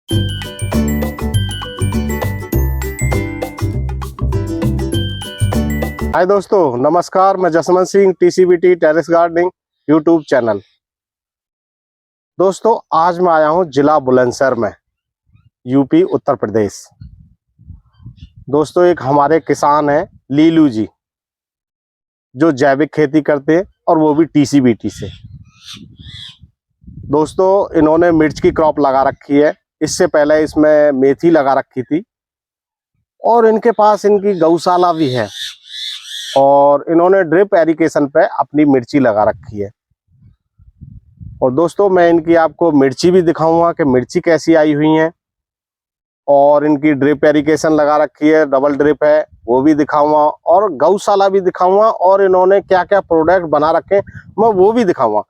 हाय दोस्तों, नमस्कार। मैं Jaswant Singh, TCBT terrace gardening YouTube channel. दोस्तों, आज मैं आया हूं जिला बुलंदशहर में, यूपी उत्तर प्रदेश। दोस्तों, एक हमारे किसान हैं लीलू जी, जो जैविक खेती करते हैं और वो भी टीसीबीटी से। दोस्तों, इन्होंने मिर्च की क्रॉप लगा रखी है। इससे पहले इसमें मेथी लगा रखी थी और इनके पास इनकी गौशाला भी है और इन्होंने ड्रिप एरिगेशन पे अपनी मिर्ची लगा रखी है। और दोस्तों, मैं इनकी आपको मिर्ची भी दिखाऊंगा कि मिर्ची कैसी आई हुई है, और इनकी ड्रिप एरिगेशन लगा रखी है, डबल ड्रिप है, वो भी दिखाऊंगा, और गौशाला भी दिखाऊंगा, और इन्होंने क्या क्या प्रोडक्ट बना रखे मैं वो भी दिखाऊंगा।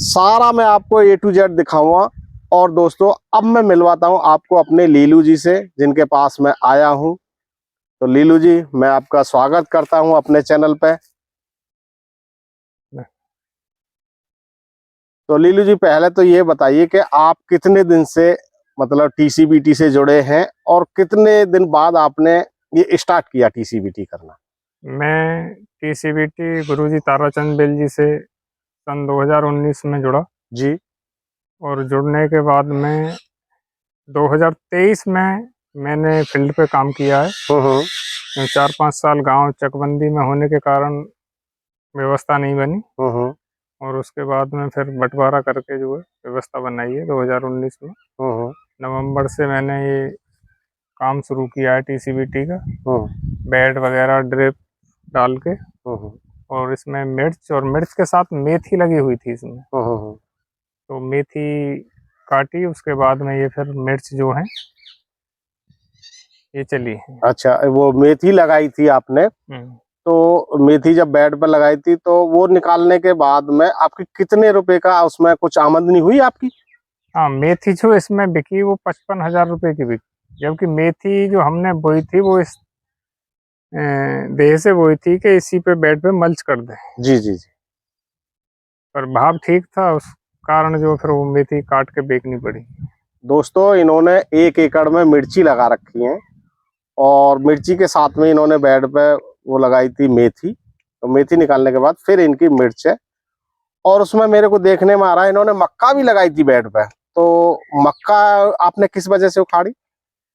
सारा मैं आपको A to Z दिखाऊंगा। और दोस्तों, अब मैं मिलवाता हूं आपको अपने लीलू जी से, जिनके पास मैं आया हूं। तो लीलू जी, मैं आपका स्वागत करता हूं अपने चैनल पे। तो लीलू जी, पहले तो ये बताइए कि आप कितने दिन से मतलब टीसीबीटी से जुड़े हैं और कितने दिन बाद आपने ये स्टार्ट किया टीसीबीटी करना? मैं टीसीबीटी गुरुजी ताराचंद बेल जी से सन 2019 में जुड़ा, जी। और जुड़ने के बाद में 2023 में मैंने फील्ड पे काम किया है। 4-5 साल गांव चकबंदी में होने के कारण व्यवस्था नहीं बनी, और उसके बाद में फिर बंटवारा करके जो है व्यवस्था बनाई है 2019 में। नवंबर से मैंने ये काम शुरू किया है टीसीबीटी का, बेड वगैरह ड्रिप डाल के। और इसमें मिर्च के साथ मेथी लगी हुई थी इसमें। तो मेथी काटी, उसके बाद में ये फिर मिर्च जो है ये चली है। अच्छा, वो मेथी लगाई थी आपने, तो मेथी जब बेड पर लगाई थी तो वो निकालने के बाद में आपकी कितने रुपए का उसमें कुछ आमदनी हुई आपकी? हाँ, मेथी जो इसमें बिकी वो 55,000 रुपये की बिकी, जबकि मेथी जो हमने बोई थी वो इस देह से बोई थी कि इसी पे बेड पे मल्च कर दें। जी जी जी। पर भाव ठीक था, उस कारण जो फिर वो मेथी काट के बेचनी पड़ी। दोस्तों, इन्होंने 1 एकड़ में मिर्ची लगा रखी है, और मिर्ची के साथ में इन्होंने बेड पे वो लगाई थी मेथी। तो मेथी निकालने के बाद फिर इनकी मिर्च है, और उसमें मेरे को देखने में आ रहा है इन्होंने मक्का भी लगाई थी बेड पे। तो मक्का आपने किस वजह से उखाड़ी?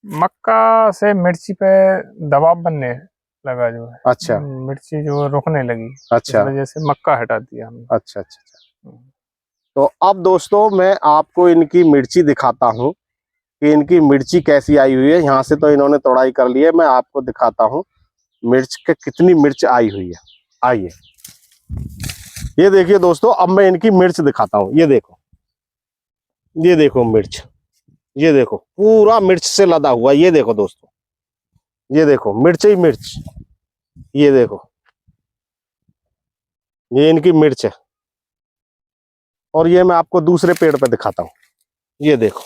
मक्का से मिर्ची पे दबाव बनने लगा जो है। अच्छा। मिर्ची जो रुकने लगी, अच्छा। इस वजह से मक्का हटा दिया हमने। अच्छा अच्छा अच्छा। तो अब दोस्तों, मैं आपको इनकी मिर्ची दिखाता हूँ कि इनकी मिर्ची कैसी आई हुई है। यहाँ से तो इन्होंने तोड़ाई कर ली है, मैं आपको दिखाता हूँ मिर्च के कितनी मिर्च आई हुई है। आइए, ये देखिए दोस्तों, अब मैं इनकी मिर्च दिखाता हूँ। ये देखो, ये देखो मिर्च, ये देखो पूरा मिर्च से लदा हुआ। ये देखो दोस्तों, ये देखो मिर्च ही मिर्च। ये देखो, ये इनकी मिर्च है। और ये मैं आपको दूसरे पेड़ पे दिखाता हूँ। ये देखो,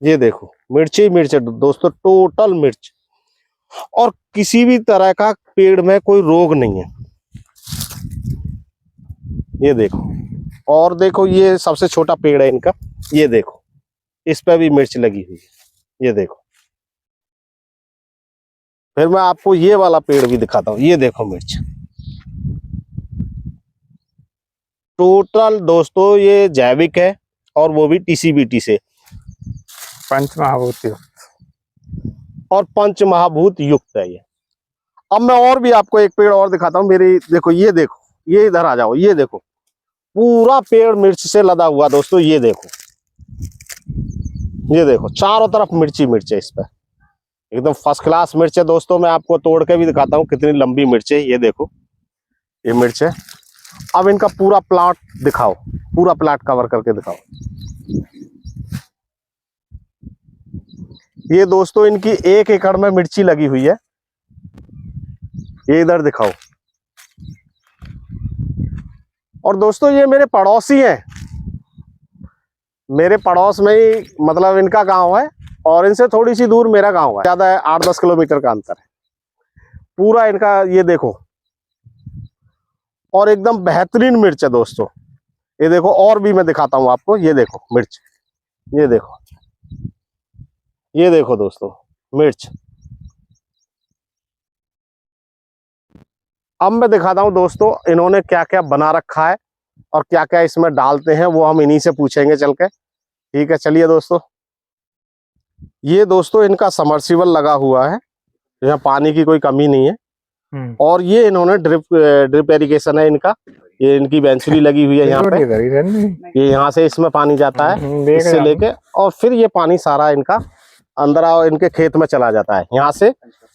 ये देखो मिर्च ही मिर्च है दोस्तों, टोटल मिर्च। और किसी भी तरह का पेड़ में कोई रोग नहीं है। ये देखो, और देखो ये सबसे छोटा पेड़ है इनका। ये देखो, इस पे भी मिर्च लगी हुई है। ये देखो, फिर मैं आपको ये वाला पेड़ भी दिखाता हूँ। ये देखो मिर्च टोटल दोस्तों, ये जैविक है और वो भी टीसीबीटी से, पंचमहाभूत और पंचमहाभूत युक्त है ये। अब मैं और भी आपको एक पेड़ और दिखाता हूँ। मेरी देखो, ये इधर आ जाओ। ये देखो पूरा पेड़ मिर्च से लदा हुआ दोस्तों। ये देखो, ये देखो चारों तरफ मिर्ची मिर्च है इस पर, एकदम फर्स्ट क्लास मिर्च है दोस्तों। मैं आपको तोड़ के भी दिखाता हूँ कितनी लंबी मिर्च है। ये देखो, ये मिर्च है। अब इनका पूरा प्लाट दिखाओ, पूरा प्लाट कवर करके दिखाओ। ये दोस्तों, इनकी 1 एकड़ में मिर्ची लगी हुई है। ये इधर दिखाओ। और दोस्तों, ये मेरे पड़ोसी हैं, मेरे पड़ोस में ही मतलब इनका गांव है, और इनसे थोड़ी सी दूर मेरा गांव है। ज्यादा है, 8-10 किलोमीटर का अंतर है पूरा इनका। ये देखो, और एकदम बेहतरीन मिर्च है दोस्तों। ये देखो, और भी मैं दिखाता हूं आपको। ये देखो मिर्च, ये देखो, ये देखो दोस्तों मिर्च। अब मैं दिखाता हूं दोस्तों इन्होंने क्या क्या बना रखा है और क्या क्या इसमें डालते हैं, वो हम इन्हीं से पूछेंगे चल के। ठीक है, चलिए दोस्तों। ये दोस्तों इनका समर्सिबल लगा हुआ है, यहाँ पानी की कोई कमी नहीं है। और ये इन्होंने ड्रिप एरिगेशन है इनका, ये इनकी बेंचुरी लगी हुई है यहाँ पे। ये यहाँ से इसमें पानी जाता है इससे लेके, और फिर ये पानी सारा इनका अंदर आओ इनके खेत में चला जाता है, यहाँ से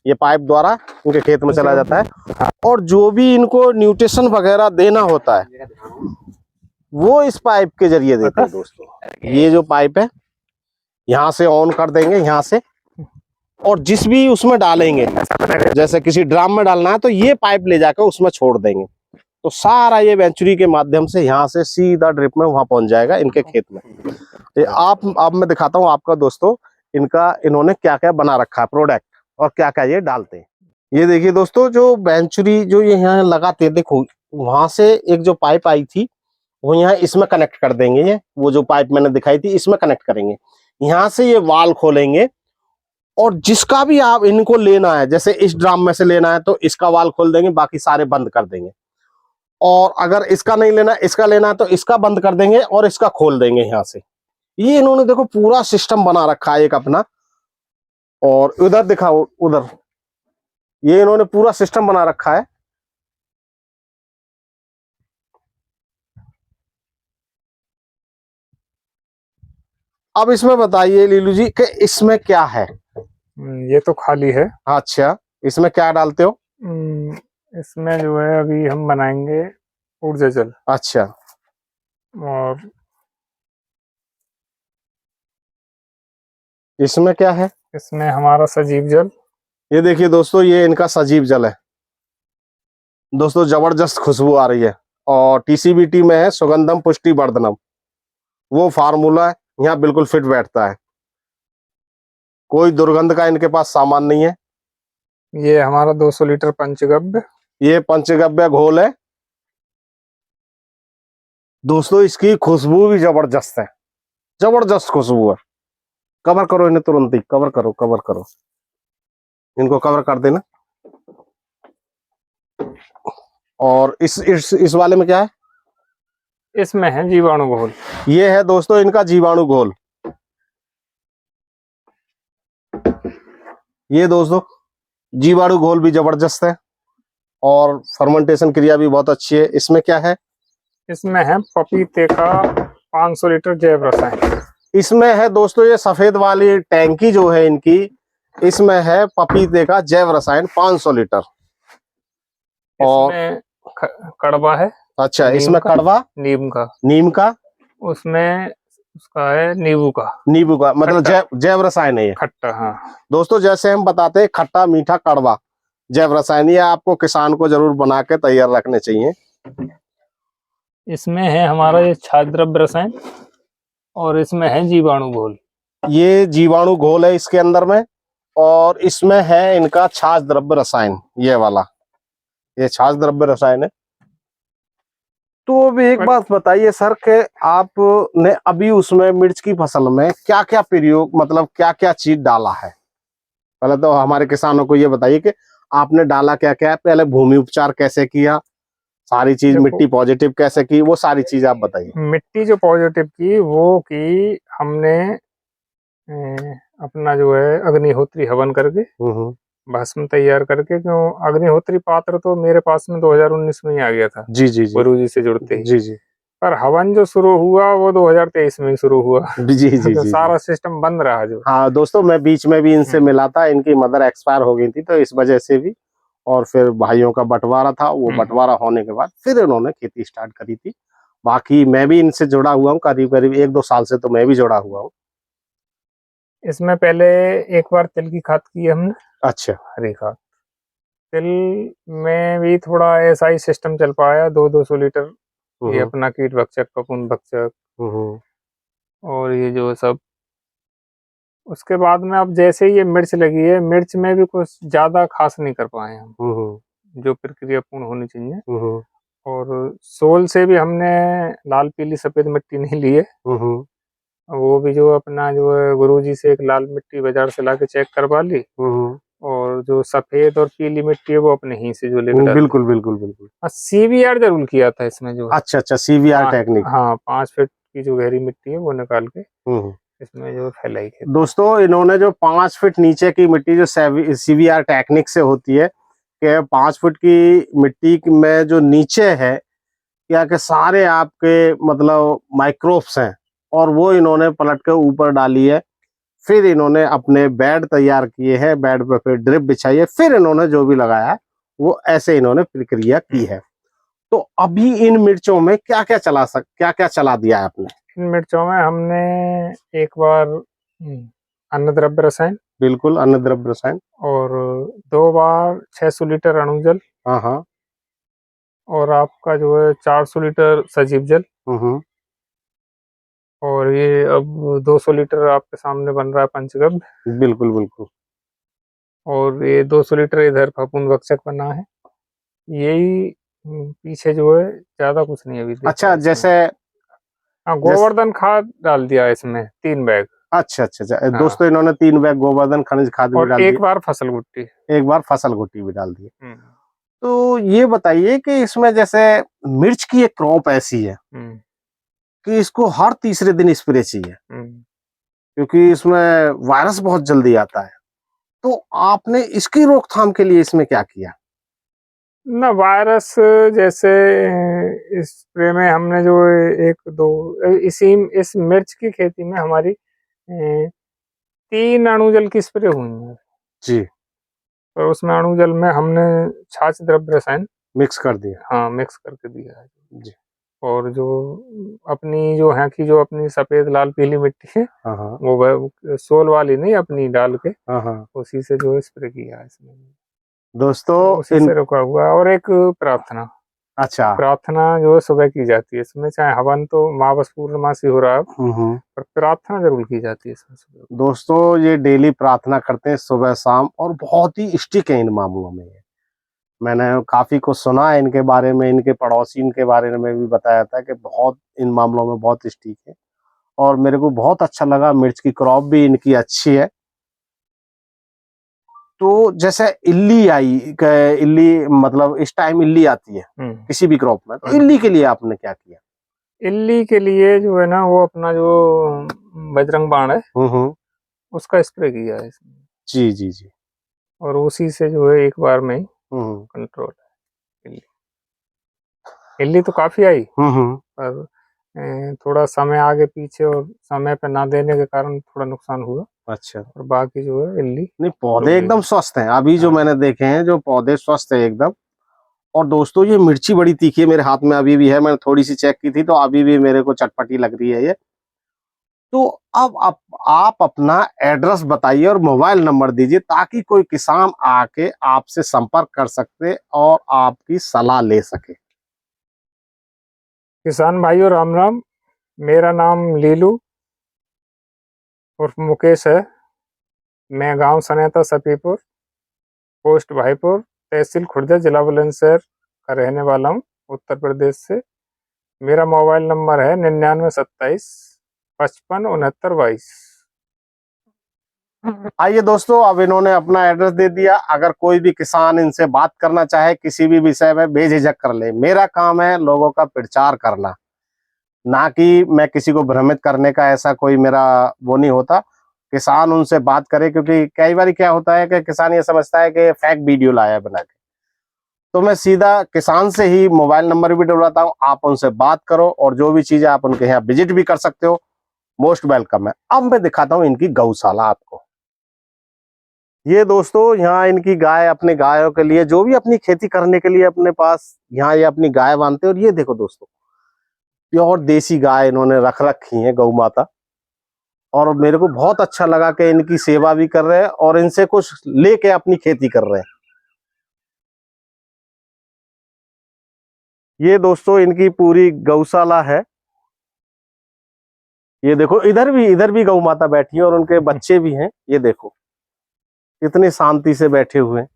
ये पाइप द्वारा इनके खेत में चला जाता है। और जो भी इनको न्यूट्रिशन वगैरह देना होता है वो इस पाइप के जरिए देते हैं दोस्तों। ये जो पाइप है यहाँ से ऑन कर देंगे यहाँ से, और जिस भी उसमें डालेंगे, जैसे किसी ड्राम में डालना है तो ये पाइप ले जाकर उसमें छोड़ देंगे, तो सारा ये वेंचुरी के माध्यम से यहाँ से सीधा ड्रिप में वहां पहुंच जाएगा इनके खेत में। अब मैं दिखाता हूँ आपका दोस्तों इनका इन्होंने क्या क्या बना रखा है प्रोडक्ट और क्या क्या ये डालते हैं। ये देखिए दोस्तों, जो वेंचुरी जो ये यहाँ लगाते, देखो वहां से एक जो पाइप आई थी वो यहाँ इसमें कनेक्ट कर देंगे। ये वो जो पाइप मैंने दिखाई थी इसमें कनेक्ट करेंगे, यहाँ से ये वाल खोलेंगे, और जिसका भी आप इनको लेना है, जैसे इस ड्राम में से लेना है तो इसका वाल खोल देंगे, बाकी सारे बंद कर देंगे। और अगर इसका नहीं लेना, इसका लेना है तो इसका बंद कर देंगे और इसका खोल देंगे यहाँ से। ये इन्होंने देखो पूरा सिस्टम बना रखा है एक अपना। और उधर दिखाओ, उधर ये इन्होंने पूरा सिस्टम बना रखा है। अब इसमें बताइए लीलू जी कि इसमें क्या है। ये तो खाली है। अच्छा, इसमें क्या डालते हो। इसमें जो है अभी हम बनाएंगे ऊर्जा जल। अच्छा, और इसमें क्या है। इसमें हमारा सजीव जल। ये देखिए दोस्तों, ये इनका सजीव जल है दोस्तों, जबरदस्त खुशबू आ रही है। और टीसीबीटी में है सुगंधम पुष्टि वर्धनम, वो फार्मूला यहाँ बिल्कुल फिट बैठता है, कोई दुर्गंध का इनके पास सामान नहीं है। ये हमारा 200 लीटर पंचगव्य, ये पंचगव्य घोल है दोस्तों, इसकी खुशबू भी जबरदस्त है, जबरदस्त खुशबू है। कवर करो इन्हें तुरंत ही, कवर करो, कवर करो, इनको कवर कर देना। और इस वाले में क्या है। इसमें है जीवाणु घोल। ये है दोस्तों इनका जीवाणु घोल। ये दोस्तों जीवाणु घोल भी जबरदस्त है और फर्मेंटेशन क्रिया भी बहुत अच्छी है। इसमें क्या है। इसमें है पपीते का 500 लीटर जैव रसायन। इसमें है दोस्तों ये सफेद वाली टैंकी जो है इनकी, इसमें है पपीते का जैव रसायन 500 लीटर। और कड़वा है। अच्छा, इसमें कड़वा नीम का उसमें उसका है नींबू का मतलब जैव रसायन है ये खट्टा। हाँ दोस्तों, जैसे हम बताते हैं खट्टा मीठा कड़वा जैव रसायन, ये आपको किसान को जरूर बना के तैयार रखने चाहिए। इसमें है हमारा ये छात्र द्रव्य रसायन, और इसमें है जीवाणु घोल। ये जीवाणु घोल है इसके अंदर में, और इसमें है इनका छाछ द्रव्य रसायन, ये वाला ये छाछ द्रव्य रसायन है। तो भी एक बात बताइए सर कि आपने अभी उसमें मिर्च की फसल में क्या क्या प्रयोग, मतलब क्या क्या चीज डाला है। पहले तो हमारे किसानों को ये बताइए कि आपने डाला क्या क्या, पहले भूमि उपचार कैसे किया, सारी चीज मिट्टी पॉजिटिव कैसे की, वो सारी चीज आप बताइए। मिट्टी जो पॉजिटिव की वो की हमने अपना जो है अग्निहोत्री हवन करके भस्म तैयार करके, क्यों अग्निहोत्री पात्र तो मेरे पास में 2019 में ही आ गया था। जी जी जी, गुरुजी से जुड़ते ही। जी जी। पर हवन जो शुरू हुआ वो 2023 में शुरू हुआ। जी जी जी, तो जी सारा सिस्टम बंद रहा जो। हाँ दोस्तों, मैं बीच में भी इनसे मिला था, इनकी मदर एक्सपायर हो गई थी तो इस वजह से भी, और फिर भाइयों का बंटवारा था, वो बंटवारा होने के बाद फिर इन्होंने खेती स्टार्ट करी थी। बाकी मैं भी इनसे जुड़ा हुआ हूँ, करीब करीब 1-2 साल से तो मैं भी जुड़ा हुआ हूँ। इसमें पहले एक बार तिल की खाद की हमने। अच्छा, हरी खाद। तिल में भी थोड़ा ऐसा ही सिस्टम चल पाया, 200 लीटर ये अपना कीट भक्षक फफूंद भक्षक और ये जो सब। उसके बाद में अब जैसे ये मिर्च लगी है, मिर्च में भी कुछ ज्यादा खास नहीं कर पाए हम, जो प्रक्रिया पूर्ण होनी चाहिए। और सोल से भी हमने लाल पीली सफेद मिट्टी नहीं ली है, वो भी जो अपना जो है गुरुजी से एक लाल मिट्टी बाजार से लाके चेक करवा ली, और जो सफेद और पीली मिट्टी है वो अपने ही से जो लेके डाल दी। बिल्कुल बिल्कुल बिल्कुल। CVR जरूर किया था इसमें जो है। अच्छा अच्छा, CVR टेक्निक। हाँ 5 फीट की जो गहरी मिट्टी है वो निकाल के इसमें जो फैलाई थी। दोस्तों इन्होंने जो 5 फीट नीचे की मिट्टी जो CVR टेक्निक से होती है कि 5 फीट की मिट्टी में जो नीचे है क्या के सारे आपके मतलब माइक्रोब्स हैं, और वो इन्होंने पलट के ऊपर डाली है। फिर इन्होंने अपने बेड तैयार किए हैं, बेड पे फिर ड्रिप बिछाई है, फिर इन्होंने जो भी लगाया है वो ऐसे इन्होंने प्रक्रिया की है। तो अभी इन मिर्चों में क्या क्या चला दिया है आपने? इन मिर्चों में हमने एक बार अन्नद्रव्य रसायन, बिल्कुल अन्नद्रव्य रसायन, और 2 बार 600 लीटर अणुजल, हाँ हाँ, और आपका जो है 400 लीटर सजीव जल, और ये अब 200 लीटर आपके सामने बन रहा है पंचगव्य। बिल्कुल बिल्कुल। और ये 200 लीटर इधर फफूंद भक्षक बना है। यही पीछे जो है ज्यादा कुछ नहीं अभी। अच्छा जैसे हाँ गोवर्धन खाद डाल दिया इसमें 3 बैग। अच्छा अच्छा अच्छा, हाँ। दोस्तों इन्होंने 3 बैग गोवर्धन खनिज खाद भी और डाल एक दिए, बार फसल गुट्टी। एक बार फसल गुट्टी भी डाल दी। तो ये बताइए कि इसमें जैसे मिर्च की एक क्रॉप ऐसी है कि इसको हर तीसरे दिन स्प्रे चाहिए, क्योंकि इसमें वायरस बहुत जल्दी आता है। तो आपने इसकी रोकथाम के लिए इसमें क्या किया? ना वायरस जैसे स्प्रे में हमने जो एक दो इस मिर्च की खेती में हमारी 3 अणुजल की स्प्रे हुई है जी। और उसमें अणुजल में हमने छाछ द्रव्य रसायन मिक्स कर दिया। हाँ मिक्स करके दिया है जी। और जो अपनी जो है कि जो अपनी सफेद लाल पीली मिट्टी है हाँ वो सोल वाली नहीं अपनी डाल के हाँ, उसी से जो स्प्रे किया है इसमें। दोस्तों उसी से रुका हुआ है। और एक प्रार्थना, अच्छा प्रार्थना जो है सुबह की जाती है इसमें, चाहे हवन तो मावस पूर्णमासी हो रहा है पर प्रार्थना जरूर की जाती है इसमें सुबह। दोस्तों ये डेली प्रार्थना करते हैं सुबह शाम और बहुत ही स्टिक है इन मामलों में। मैंने काफी कुछ सुना है इनके बारे में, इनके पड़ोसी इनके बारे में भी बताया था कि बहुत इन मामलों में बहुत स्टिक है, और मेरे को बहुत अच्छा लगा। मिर्च की क्रॉप भी इनकी अच्छी है। तो जैसे इल्ली आई, इल्ली मतलब इस टाइम इल्ली आती है किसी भी क्रॉप में, तो इल्ली के लिए आपने क्या किया? इल्ली के लिए जो है ना वो अपना जो बजरंग बाण है उसका स्प्रे किया है इसमें। जी जी जी। और उसी से जो है एक बार में ही कंट्रोल है इल्ली। इल्ली तो काफी आई पर थोड़ा समय आगे पीछे और समय पे ना देने के कारण थोड़ा नुकसान हुआ। अच्छा। और बाकी जो है इल्ली नहीं पौधे एकदम स्वस्थ हैं अभी जो मैंने देखे हैं, जो पौधे स्वस्थ है एकदम। और दोस्तों ये मिर्ची बड़ी तीखी है, मेरे हाथ में अभी भी है, मैंने थोड़ी सी चेक की थी तो अभी भी मेरे को चटपटी लग रही है ये। तो अब आप अपना एड्रेस बताइए और मोबाइल नंबर दीजिए ताकि कोई किसान आके आपसे संपर्क कर सकते और आपकी सलाह ले सके। किसान भाइयों राम राम। मेरा नाम लीलू उर्फ मुकेश है। मैं गांव सनेता सफीपुर, पोस्ट भाईपुर, तहसील खुर्जा, जिला बुलंदशहर का रहने वाला हूँ, उत्तर प्रदेश से। मेरा मोबाइल नंबर है 9927556922। आइए दोस्तों, अब इन्होंने अपना एड्रेस दे दिया। अगर कोई भी किसान इनसे बात करना चाहे किसी भी विषय में, बेझिझक कर ले। मेरा काम है लोगों का प्रचार करना, ना कि मैं किसी को भ्रमित करने का, ऐसा कोई मेरा वो नहीं होता। किसान उनसे बात करे, क्योंकि कई बार क्या होता है कि किसान ये समझता है कि फेक वीडियो लाया बना के। तो मैं सीधा किसान से ही मोबाइल नंबर भी डलवाता हूँ, आप उनसे बात करो और जो भी चीजें आप उनके यहाँ विजिट भी कर सकते हो, मोस्ट वेलकम है। अब मैं दिखाता हूँ इनकी गौशाला आपको। ये दोस्तों यहाँ इनकी गाय, अपने गायों के लिए जो भी अपनी खेती करने के लिए अपने पास यहाँ ये अपनी गाय बांधते हैं। और ये देखो दोस्तों प्योर देसी गाय इन्होंने रख रखी है, गौ माता। और मेरे को बहुत अच्छा लगा कि इनकी सेवा भी कर रहे हैं और इनसे कुछ लेके अपनी खेती कर रहे हैं। ये दोस्तों इनकी पूरी गौशाला है। ये देखो इधर भी गौ माता बैठी है और उनके बच्चे भी हैं। ये देखो कितनी शांति से बैठे हुए हैं।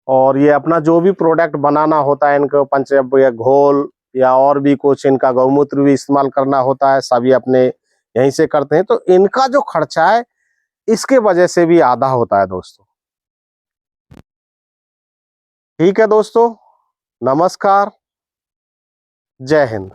और ये अपना जो भी प्रोडक्ट बनाना होता है इनको, पंचगव्य या घोल या और भी कुछ, इनका गौमूत्र भी इस्तेमाल करना होता है, सभी अपने यहीं से करते हैं। तो इनका जो खर्चा है इसके वजह से भी आधा होता है दोस्तों। ठीक है दोस्तों, नमस्कार, जय हिंद।